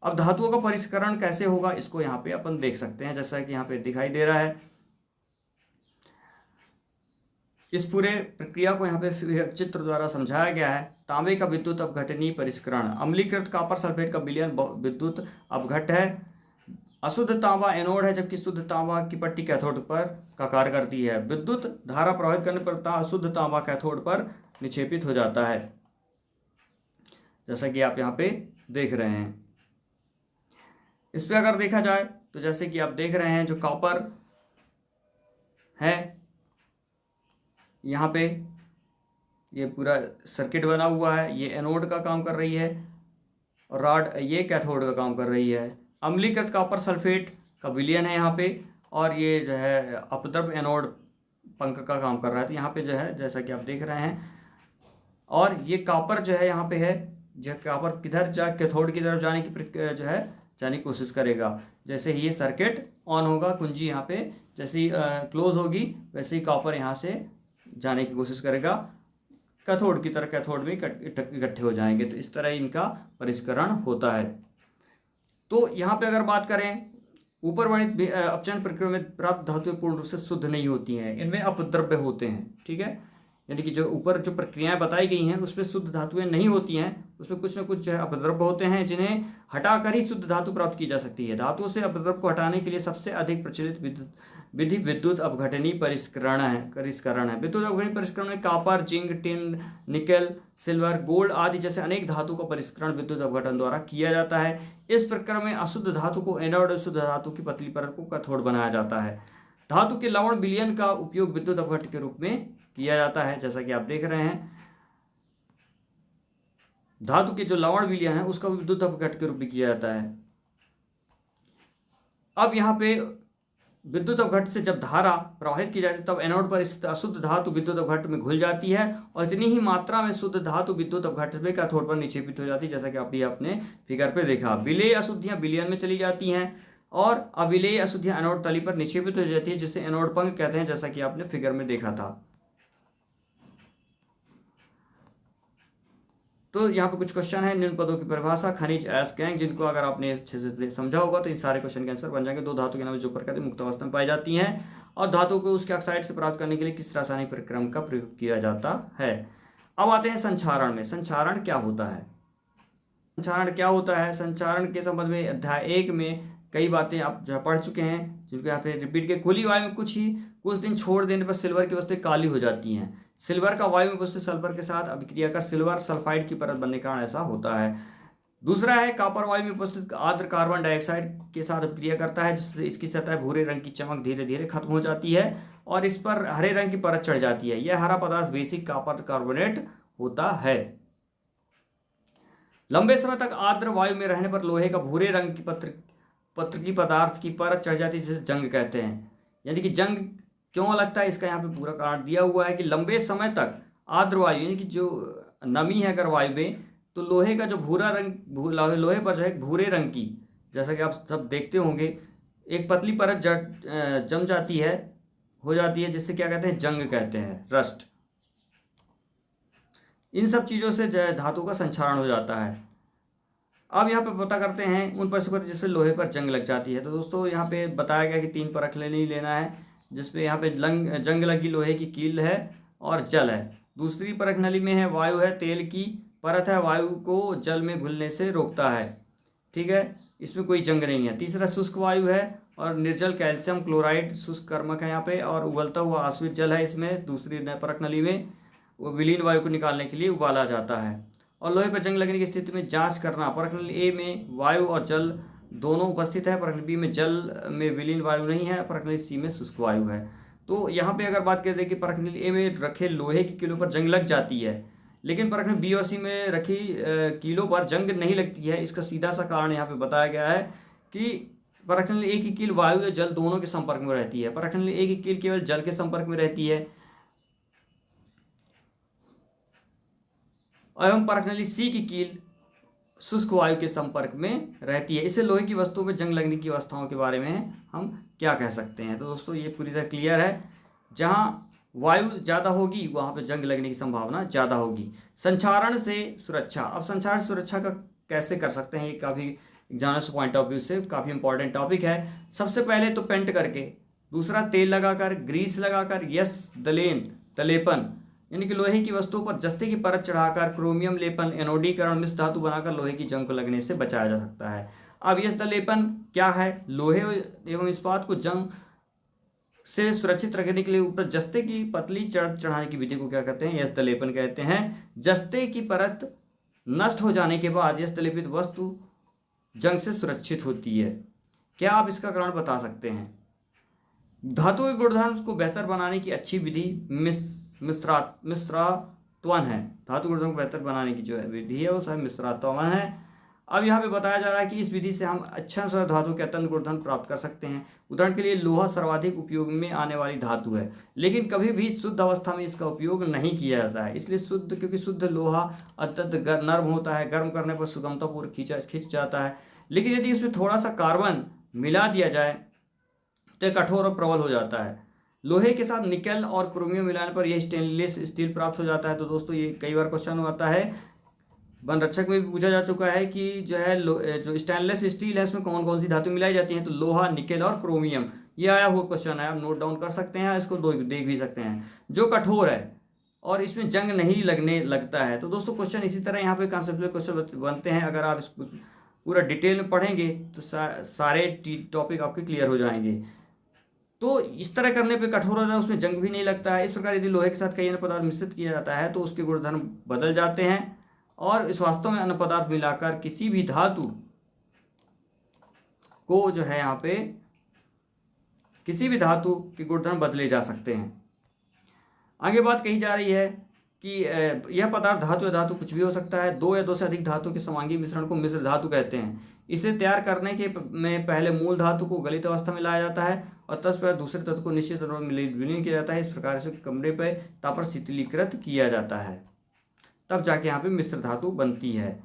अब धातुओं का परिष्करण कैसे होगा इसको यहाँ पे अपन देख सकते हैं, जैसा कि यहाँ पे दिखाई दे रहा है। इस पूरे प्रक्रिया को यहाँ पे चित्र द्वारा समझाया गया है। तांबे का विद्युत अपघटनीय परिष्करण, अम्लीकृत कॉपर सल्फेट का विलयन विद्युत अपघट है। अशुद्ध तांबा एनोड है जबकि शुद्ध तांबा की पट्टी कैथोड पर का कार्य करती है। विद्युत धारा प्रवाहित करने पर अशुद्ध तांबा कैथोड पर निक्षेपित हो जाता है, जैसा कि आप यहाँ पे देख रहे हैं। इस पे अगर देखा जाए तो जैसे कि आप देख रहे हैं, जो कॉपर है यहाँ पे ये पूरा सर्किट बना हुआ है, ये एनोड का काम कर रही है और रॉड ये कैथोड का काम कर रही है। अम्लीकृत कॉपर सल्फेट का विलयन है यहाँ पे, और ये जो है अपद्रव एनोड पंख का काम कर रहा है। तो यहाँ पे जो है जैसा कि आप देख रहे हैं, और ये कॉपर जो है यहाँ पे है, जो कॉपर किधर कैथोड की तरफ जाने की जो है जाने की कोशिश करेगा। जैसे ही ये सर्किट ऑन होगा, कुंजी यहाँ पे जैसे ही क्लोज होगी, वैसे ही कॉपर यहाँ से जाने की कोशिश करेगा कैथोड की तरफ, कैथोड में इकट्ठे हो जाएंगे। तो इस तरह इनका परिष्करण होता है। तो यहाँ पे अगर बात करें, ऊपर वर्णित अपचयन प्रक्रिया में प्राप्त धातुएं पूर्ण रूप से शुद्ध नहीं होती हैं, इनमें अपद्रव्य होते हैं। ठीक है, यानी कि जो ऊपर जो प्रक्रियाएं बताई गई हैं उसमें शुद्ध धातुएं नहीं होती हैं, उसमें कुछ ना कुछ जो है अपद्रव्य होते हैं, जिन्हें हटाकर ही शुद्ध धातु प्राप्त की जा सकती है। धातुओं से अपद्रव्य को हटाने के लिए सबसे अधिक प्रचलित विधि विद्युत अपघटनीय परिष्करण है। विद्युत अपघटनीय परिष्करण में copper, zinc, tin, nickel, silver, gold आदि जैसे अनेक धातु का परिष्करण विद्युत अपघटन द्वारा किया जाता है। इस प्रक्रिया में अशुद्ध धातु को एनोड और शुद्ध धातु की पतली परत को कैथोड बनाया जाता है। धातु के लवण विलयन का उपयोग विद्युत अपघटन के रूप में किया जाता है, जैसा कि आप देख रहे हैं। धातु के जो लवण विलयन है उसका विद्युत अपघटन के रूप में किया जाता है। अब यहाँ पे विद्युत अपघट से जब धारा प्रवाहित की जाती है तब एनोड पर स्थित अशुद्ध धातु विद्युत अपघट में घुल जाती है, और इतनी ही मात्रा में शुद्ध धातु विद्युत अपघट में कैथोड पर निक्षेपित हो जाती है, जैसा कि अभी आपने फिगर पे देखा। विलेय अशुद्धियां विलयन में चली जाती हैं और अविलेय अशुद्धियां एनोड तली पर निक्षेपित हो जाती है, जिसे एनोड पंख कहते हैं, जैसा कि आपने फिगर में देखा था। तो यहाँ पे कुछ क्वेश्चन है। निम्न पदों की परिभाषा, खनिज, अयस्क, गैंग, जिनको अगर आपने अच्छे से समझा होगा तो इन सारे क्वेश्चन के आंसर बन जाएंगे। दो धातु के नाम जो प्रकृति मुक्त अवस्था में पाई जाती हैं, और धातु को उसके ऑक्साइड से प्राप्त करने के लिए किस रासायनिक प्रक्रम का प्रयोग किया जाता है। अब आते हैं संक्षारण में। संक्षारण क्या होता है? संक्षारण क्या होता है? संक्षारण के संबंध में अध्याय 1 में कई बातें आप जो पढ़ चुके हैं, जिनको यहाँ पे रिपीट के। खुली वायु में कुछ दिन छोड़ देने पर सिल्वर की वस्तुएं काली हो जाती हैं। सिल्वर का वायु में उपस्थित सल्फर के साथ अभिक्रिया कर सिल्वर सल्फाइड की परत बनने के कारण ऐसा होता है। दूसरा है, कॉपर वायु में उपस्थित आर्द्र कार्बन डाइऑक्साइड के साथ अभिक्रिया करता है, जिससे इसकी सतह भूरे रंग की चमक धीरे धीरे खत्म हो जाती है और इस पर हरे रंग की परत चढ़ जाती है। यह हरा पदार्थ बेसिक कॉपर कार्बोनेट होता है। लंबे समय तक आर्द्र वायु में रहने पर लोहे का भूरे रंग की पत्रकी पदार्थ की परत चढ़ जाती है, जिसे जंग कहते हैं। यानी कि जंग क्यों लगता है, इसका यहाँ पे पूरा कारण दिया हुआ है कि लंबे समय तक आर्द्र वायु यानी कि जो नमी है अगर वायु में, तो लोहे का जो भूरा रंग लोहे पर जो है भूरे रंग की, जैसा कि आप सब देखते होंगे, एक पतली परत जम जाती है, हो जाती है, जिससे क्या कहते हैं, जंग कहते हैं, रस्ट। इन सब चीज़ों से धातु का संक्षारण हो जाता है। अब यहाँ पे पता करते हैं उन परिस्थितियों जिसमें लोहे पर जंग लग जाती है। तो दोस्तों यहाँ पे बताया गया कि 3 परख लेना है, जिसपे यहाँ पे जंग लगी लोहे की कील है और जल है। दूसरी परख नली में है वायु है, तेल की परत है, वायु को जल में घुलने से रोकता है। ठीक है, इसमें कोई जंग नहीं है। तीसरा शुष्क वायु है और निर्जल कैल्शियम क्लोराइड शुष्क कर्मक है यहाँ पे, और उबलता हुआ आश्वित जल है इसमें। दूसरी परख नली में वो विलीन वायु को निकालने के लिए उबाला जाता है। और लोहे पर जंग लगने की स्थिति में जांच करना, परख नली ए में वायु और जल दोनों उपस्थित है, परख नली बी में जल में विलीन वायु नहीं है, परख नली सी में शुष्क वायु है। तो यहाँ पे अगर बात करें कि परख नली ए में रखे लोहे की कीलों पर जंग लग जाती है, लेकिन परख नली बी और सी में रखी कीलों पर जंग नहीं लगती है। इसका सीधा सा कारण यहाँ पे बताया गया है कि प्रक्षेपण एक ही कील वायु या जल दोनों के संपर्क में रहती है। प्रक्षेपण एक ही कील केवल जल के संपर्क में रहती है। एवं प्रक्षेपण सी की कील शुष्क वायु के संपर्क में रहती है। इससे लोहे की वस्तुओं में जंग लगने की अवस्थाओं के बारे में हम क्या कह सकते हैं? तो दोस्तों ये पूरी तरह क्लियर है। जहां वायु ज़्यादा होगी वहां पे जंग लगने की संभावना ज़्यादा होगी। संक्षारण से सुरक्षा। अब संक्षारण सुरक्षा का कैसे कर सकते हैं, ये काफ़ी एग्जामिनर्स पॉइंट ऑफ व्यू से काफ़ी इंपॉर्टेंट टॉपिक है। सबसे पहले तो पेंट करके, दूसरा तेल लगाकर, ग्रीस लगाकर, दलेपन यानी कि लोहे की वस्तुओं पर जस्ते की परत चढ़ाकर, क्रोमियम लेपन, एनोडीकरण, मिश्र धातु बनाकर लोहे की जंग को लगने से बचाया जा सकता है। अब यस दलेपन क्या है? लोहे एवं इस्पात को जंग से सुरक्षित रखने के लिए ऊपर जस्ते की पतली चढ़ाने की विधि को क्या कहते हैं? यस दलेपन कहते हैं। जस्ते की परत नष्ट हो जाने के बाद यस दलेपित वस्तु जंग से सुरक्षित होती है। क्या आप इसका कारण बता सकते हैं? धातु के गुणधर्म को बेहतर बनाने की अच्छी विधि मिश्रात्वन है। धातु गुणधर्म को बेहतर बनाने की जो विधि है वो सब मिश्रात्वन है। अब यहाँ पे बताया जा रहा है कि इस विधि से हम अच्छा सा धातु के अत्यंत गुणधर्म प्राप्त कर सकते हैं। उदाहरण के लिए लोहा सर्वाधिक उपयोग में आने वाली धातु है, लेकिन कभी भी शुद्ध अवस्था में इसका उपयोग नहीं किया जाता है। इसलिए क्योंकि शुद्ध लोहा अत्यंत नर्म होता है, गर्म करने पर सुगमतापूर्वक खिंच जाता है। लेकिन यदि इसमें थोड़ा सा कार्बन मिला दिया जाए तो कठोर और प्रबल हो जाता है। लोहे के साथ निकेल और क्रोमियम मिलाने पर यह स्टेनलेस स्टील प्राप्त हो जाता है। तो दोस्तों ये कई बार क्वेश्चन आता है, वन रक्षक में भी पूछा जा चुका है कि जो है जो स्टेनलेस स्टील है उसमें कौन कौन सी धातु मिलाई जाती हैं? तो लोहा, निकेल और क्रोमियम। ये आया हुआ क्वेश्चन है, आप नोट डाउन कर सकते हैं, इसको देख भी सकते हैं। जो कठोर है और इसमें जंग नहीं लगता है। तो दोस्तों क्वेश्चन इसी तरह यहाँ पे कॉन्सेप्चुअल क्वेश्चन बनते हैं। अगर आप इसको पूरा डिटेल में पढ़ेंगे तो सारे टॉपिक आपके क्लियर हो जाएंगे। तो इस तरह करने पे कठोर होता है, उसमें जंग भी नहीं लगता है। इस प्रकार यदि लोहे के साथ कई अन्य पदार्थ मिश्रित किया जाता है तो उसके गुणधर्म बदल जाते हैं और इस वास्तव में अन्य पदार्थ मिलाकर किसी भी धातु को जो है यहाँ पे किसी भी धातु के गुणधर्म बदले जा सकते हैं। आगे बात कही जा रही है कि यह पदार्थ धातु या धातु कुछ भी हो सकता है। दो या दो से अधिक धातु के समांगी मिश्रण को मिश्र धातु कहते हैं। इसे तैयार करने के में पहले मूल धातु को गलित अवस्था में लाया जाता है और तत्पश्चात दूसरे तत्व को निश्चित रूप में विलीन किया जाता है। इस प्रकार से कमरे पर ताप पर शीतलीकृत किया जाता है, तब जाके यहाँ पे मिश्र धातु बनती है।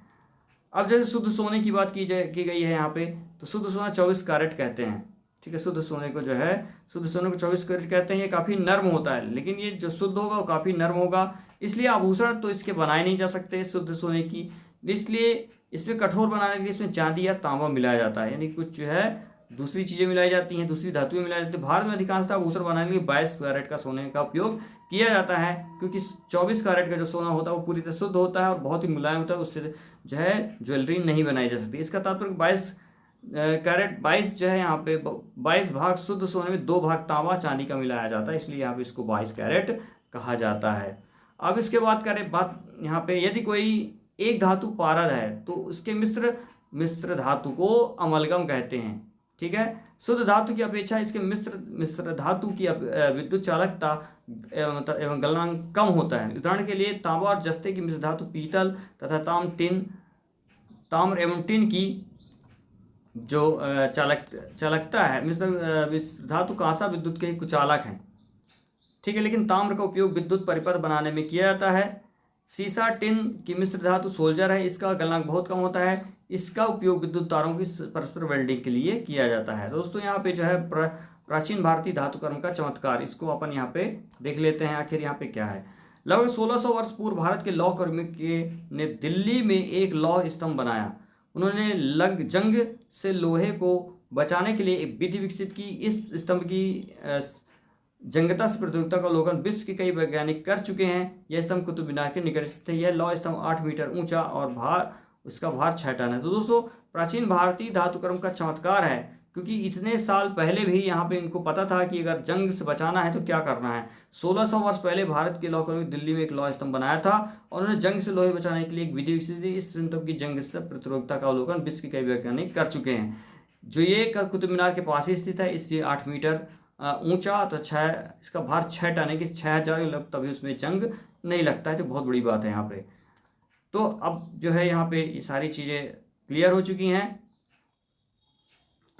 अब जैसे शुद्ध सोने की बात की गई है यहाँ पे, तो शुद्ध सोना 24 कैरेट कहते हैं। ठीक है, शुद्ध सोने को 24 कैरेट कहते हैं। ये काफ़ी नर्म होता है, लेकिन ये जो शुद्ध होगा वो काफ़ी नर्म होगा, इसलिए आभूषण तो इसके बनाए नहीं जा सकते शुद्ध सोने की। इसलिए इसमें कठोर बनाने के लिए इसमें चांदी या तांबा मिलाया जाता है, यानी कुछ जो है दूसरी चीज़ें मिलाई जाती हैं, दूसरी धातुएं मिलाई जाती हैं। भारत में अधिकांशतः आभूषण बनाने के लिए 22 कैरेट का सोने का उपयोग किया जाता है, क्योंकि 24 कैरेट का जो सोना होता है वो पूरी तरह शुद्ध होता है और बहुत ही मुलायम होता है, उससे जो है ज्वेलरी नहीं बनाई जा सकती। इसका तात्पर्य 22 कैरेट 22 जो है यहाँ पे 22 भाग शुद्ध सोने में 2 भाग तांबा चांदी का मिलाया जाता है, इसलिए यहाँ पे इसको 22 कैरेट कहा जाता है। अब इसके बाद करें बात यहाँ पे, यदि कोई एक धातु पारद है तो उसके मिश्र धातु को अमलगम कहते हैं। ठीक है, शुद्ध धातु की अपेक्षा इसके मिश्र धातु की विद्युत चालकता एवं गलनांक कम होता है। उदाहरण के लिए तांबा और जस्ते की मिश्र धातु पीतल तथा ताम्र एवं टिन की जो चालकता है, मिश्र धातु कांसा विद्युत के कुचालक हैं। ठीक है, लेकिन ताम्र का उपयोग विद्युत परिपथ बनाने में किया जाता है। सीसा टिन की मिश्र धातु सोल्जर है, इसका गलनांक बहुत कम होता है। इसका उपयोग विद्युत तारों की परस्पर वेल्डिंग के लिए किया जाता है। दोस्तों यहाँ पे जो है प्राचीन भारतीय धातुकर्म का चमत्कार, इसको अपन यहाँ पे देख लेते हैं आखिर यहाँ पे क्या है। लगभग 1600 वर्ष पूर्व भारत के लौह कर्मी ने दिल्ली में एक लौह स्तंभ बनाया। उन्होंने जंग से लोहे को बचाने के लिए एक विधि विकसित की। इस स्तंभ की जंगता से प्रतियोगिता का अवलोकन विश्व के कई वैज्ञानिक कर चुके हैं। यह स्तंभ कुतुब मीनार के निकट स्थित है। यह लौह स्तंभ 8 मीटर ऊंचा और उसका भार 6 टन है। तो दोस्तों प्राचीन भारतीय धातुकर्म का चमत्कार है, क्योंकि इतने साल पहले भी यहाँ पे इनको पता था कि अगर जंग से बचाना है तो क्या करना है। 1600 वर्ष पहले भारत के लौह कर्मी दिल्ली में एक लौह स्तंभ बनाया था और उन्होंने जंग से लोहे बचाने के लिए एक विधि विकसित की। इस स्तंभ की जंग से प्रतिरोधकता का अवलोकन विश्व के कई वैज्ञानिक कर चुके हैं। जो ये कुतुब मीनार के पास ही स्थित है, इससे 8 मीटर ऊंचा, तो इसका भार 6 टन है कि 6000 तभी उसमें जंग नहीं लगता है, तो बहुत बड़ी बात है यहाँ पे। तो अब जो है यहाँ पे ये सारी चीज़ें क्लियर हो चुकी हैं।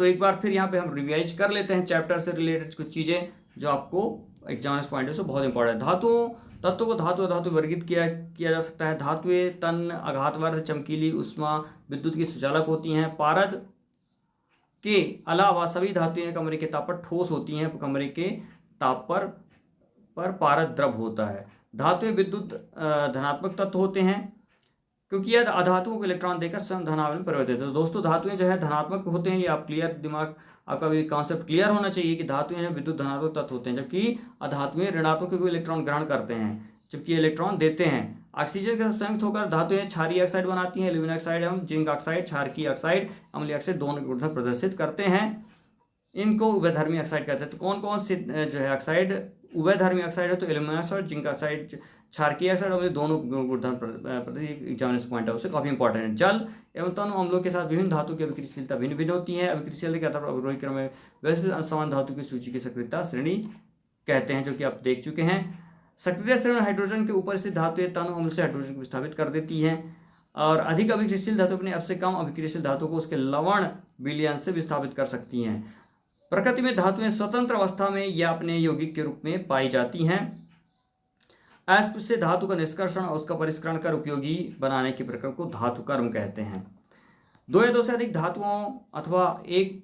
तो एक बार फिर यहाँ पे हम रिवाइज कर लेते हैं चैप्टर से रिलेटेड कुछ चीज़ें जो आपको एग्जामिनर्स पॉइंट ऑफ से बहुत इंपॉर्टेंट है। धातुओं तत्वों को धातु वर्गीकृत किया जा सकता है। धातुएं तन, आघातवर्ध, चमकीली, उष्मा, विद्युत की सुचालक होती हैं। पारद के अलावा सभी धातुएं कमरे के ताप पर ठोस होती हैं। कमरे के ताप पर पारद द्रव होता है। धातुएं विद्युत धनात्मक तत्व होते हैं क्योंकि यह अधातुओं को इलेक्ट्रॉन देकर स्वयं धनात्मक में परिवर्तित होते हैं। तो दोस्तों धातुएं जो है धनात्मक होते हैं, ये आप क्लियर दिमाग आपका भी कॉन्सेप्ट क्लियर होना चाहिए कि धातुएं विद्युत धनात्मक तत्व होते हैं, जबकि अधातुएं ऋणात्मक क्योंकि इलेक्ट्रॉन ग्रहण करते हैं जबकि इलेक्ट्रॉन देते हैं। ऑक्सीजन के साथ संयुक्त होकर धातुएं क्षारीय ऑक्साइड बनाती हैं। एल्यूमिनियम ऑक्साइड एवं जिंक ऑक्साइड क्षारकीय ऑक्साइड, अम्लीय ऑक्साइड दोनों गुण प्रदर्शित करते हैं। इनको उभयधर्मी ऑक्साइड कहते हैं। तो कौन कौन से जो है ऑक्साइड उभयधर्मी ऑक्साइड है? तो एल्यूमिनियम ऑक्साइड, जिंक ऑक्साइड, क्षारकीय ऑक्साइड और दोनों गुणधर्म प्रति एग्जामिनेशन पॉइंट है उससे काफी इंपॉर्टेंट है। जल एवं तनु अम्लों के साथ विभिन्न धातु की अभिक्रियाशीलता भिन्न भिन्न होती है। अभिक्रियाशीलता के आधार पर अवरोही क्रम में व्यवस्थित असमान धातु की सूची की सक्रियता श्रेणी कहते हैं, जो कि आप देख चुके हैं। सक्रिय श्रेणी हाइड्रोजन के ऊपर स्थित धातुएं तनु अम्ल से हाइड्रोजन को विस्थापित कर देती हैं और अधिक अभिक्रियाशील धातु अपने अब से कम अभिक्रियाशील धातु को उसके लवण विलयन से विस्थापित कर सकती हैं। प्रकृति में धातुएं स्वतंत्र अवस्था में या अपने यौगिक के रूप में पाई जाती हैं। अस्पृश्य से धातु का निष्कर्षण और उसका परिष्करण कर उपयोगी बनाने की प्रक्रिया को धातु कर्म कहते हैं। दो या दो से अधिक धातुओं अथवा एक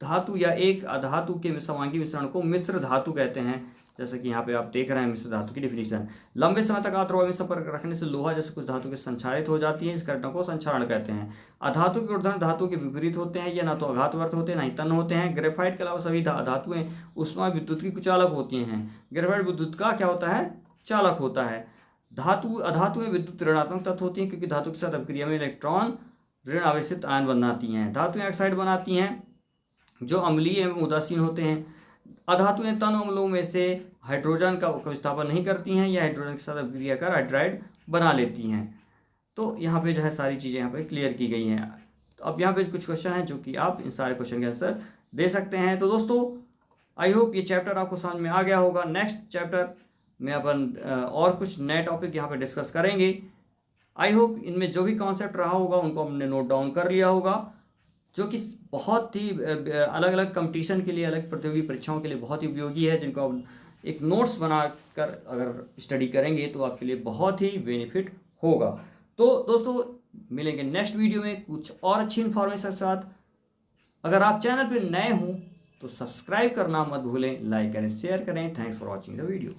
धातु या एक अधातु के समांगी मिश्रण को मिश्र धातु कहते हैं। जैसे कि यहाँ पे आप देख रहे हैं मिश्र धातु की डिफिनीशन। लंबे समय तक आंतरिक में संपर्क रखने से लोहा जैसे कुछ धातु के संक्षारित हो जाती है, इस घटना को संक्षारण कहते हैं। अधातु के गुणधर्म धातु के विपरीत होते हैं, यह ना तो आघातवर्त होते हैं ना ही तन्य होते हैं। ग्रेफाइट के अलावा सभी धातुएं उष्मा विद्युत की कुचालक होती हैं। ग्रेफाइट विद्युत का क्या होता है? चालक होता है। अधातुएं विद्युत ऋणात्मक तत्व होती हैं क्योंकि धातु के साथ अभिक्रिया में इलेक्ट्रॉन ऋण आवेशित आयन बनाती हैं। धातुएं ऑक्साइड बनाती हैं जो अम्लीय एवं उदासीन होते हैं। अधातुएं तन अम्लों में से हाइड्रोजन का विस्थापन नहीं करती हैं या हाइड्रोजन के साथ अभिक्रिया कर हाइड्राइड बना लेती हैं। तो यहाँ पे जो है सारी चीज़ें यहाँ पे क्लियर की गई हैं। तो अब यहाँ पे कुछ क्वेश्चन हैं जो कि आप इन सारे क्वेश्चन के आंसर दे सकते हैं। तो दोस्तों आई होप ये चैप्टर आपको समझ में आ गया होगा। नेक्स्ट चैप्टर में अपन और कुछ नए टॉपिक यहाँ पे डिस्कस करेंगे। आई होप इनमें जो भी कॉन्सेप्ट रहा होगा उनको हमने नोट डाउन कर लिया होगा, जो कि बहुत ही अलग अलग कंपटीशन के लिए, अलग प्रतियोगी परीक्षाओं के लिए बहुत ही उपयोगी है, जिनको आप एक नोट्स बनाकर अगर स्टडी करेंगे तो आपके लिए बहुत ही बेनिफिट होगा। तो दोस्तों मिलेंगे नेक्स्ट वीडियो में कुछ और अच्छी इन्फॉर्मेशन के साथ। अगर आप चैनल पर नए हों तो सब्सक्राइब करना मत भूलें, लाइक करें, शेयर करें। Thanks for watching the video.